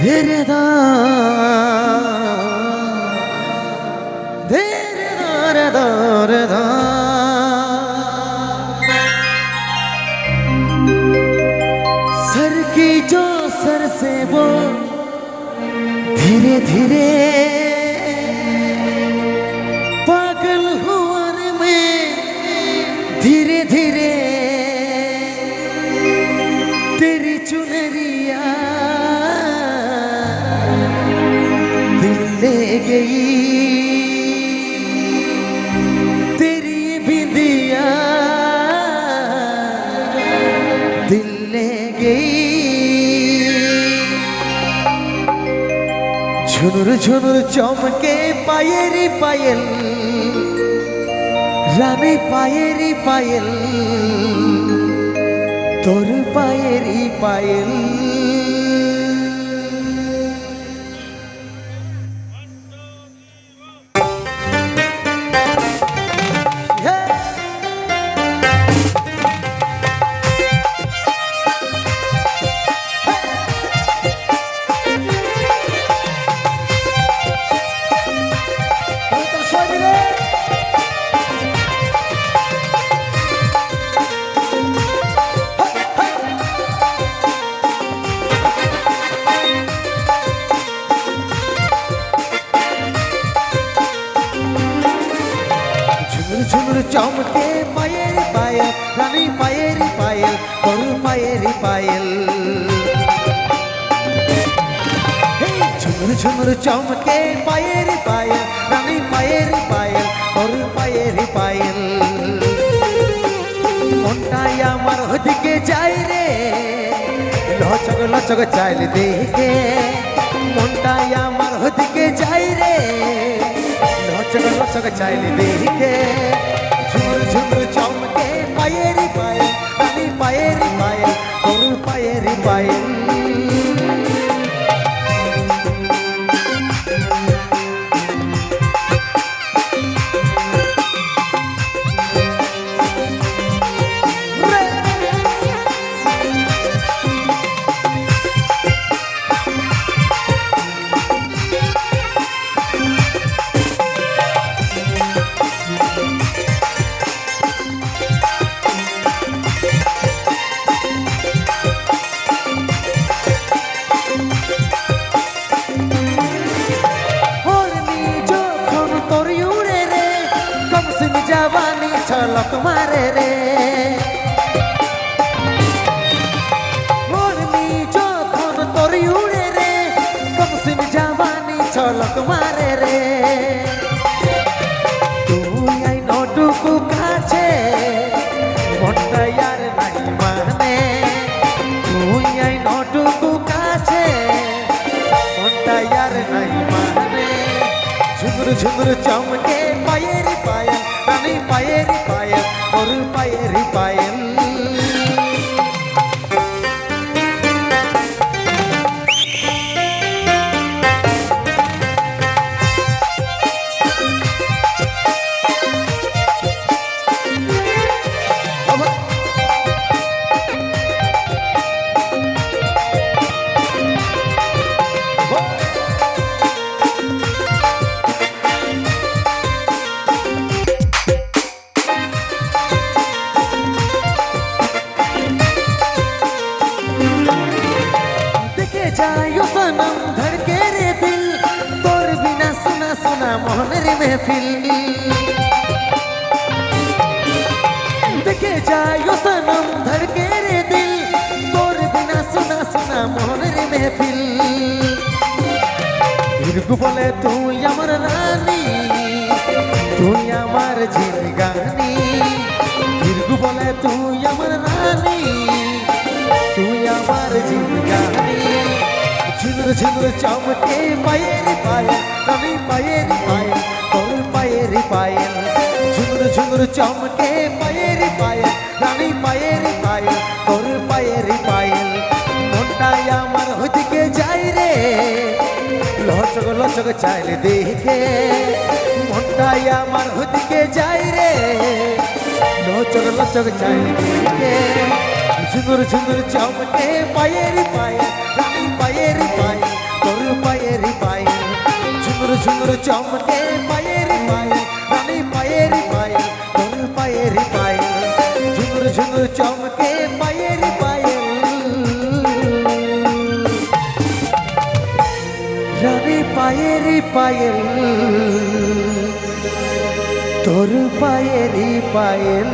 ধীরে দা ধীরে রে দা রে দা सर की जो सर से वो धीरे धीरे पागल हुआ रे मैं धीरे धीरे तेरी चुनरिया दिल ले गई तेरी बिंदिया दिल ले गई झुनुर झुनुर चमके पायेरी पायल रानी पायेरी पायल तोर पायेरी पायल झुनुर चमके पायेरी पायल रानी पायेरी पायल तोर पायेरी पायल झुनुर झुनुर चमके पायेरी पायल रानी पायेरी पायल तोर पायेरी पायल মনটাই আমার ওদিকে যাই রে লচক লচক চাইল দেখে মনটাই আমার ওদিকে যাই রে लचक लचक चाइल देखे झुमुर झुमुर चमके पायेरी पायल रानी पायेरी पायल तोर पायेरी पायल जवानी छलक मारे रे मोरनी যখন তোর উড়ে রে কমসিন जवानी छलक मारे रे তুই আই নটুকু কাছে মনটা আর নাই মানে তুই আই নটুকু কাছে মনটা আর নাই মানে ঝুমুর ঝুমুর চমকে পায়েরি পাयल रानी पायेरी पायल और पायेरी पायल जायो सनम धड़के रे दिल तोर बिना सुना सुना मोहन रे महफिल देखे जायो सनम धड़के रे दिल तोर बिना सुना सुना मोहन रे महफिल बिरगु बोले तू अमर रानी तू अमर जिंदगानी बिरगु बोले तू अमर रानी तू अमर जिंदगानी झुनुर झुनुर चमके पायेरी पायल रानी पायेरी पायल तोर पायेरी पायल झुनुर झुनुर चमके पायेरी पायल रानी पायेरी पायल तोर पायेरी पायल মনটাই আমার ওদিকে যাই রে লচক লচক চাইল দেখে মনটাই আমার ওদিকে যাই রে লচক লচক চাইল দেখে झुनुर झुनुर चमके पायेरी पायल रानी पायेरी पायल ঝুনুর চমকে পায়েরি পায়ে রানী পায়েরি পায়ে তোর পায়েরি পায়ে ঝুনুর ঝুনুর চমকে পায়েরি পায়ে রানী পায়েরি পায়েল তোর পায়েরি পায়েল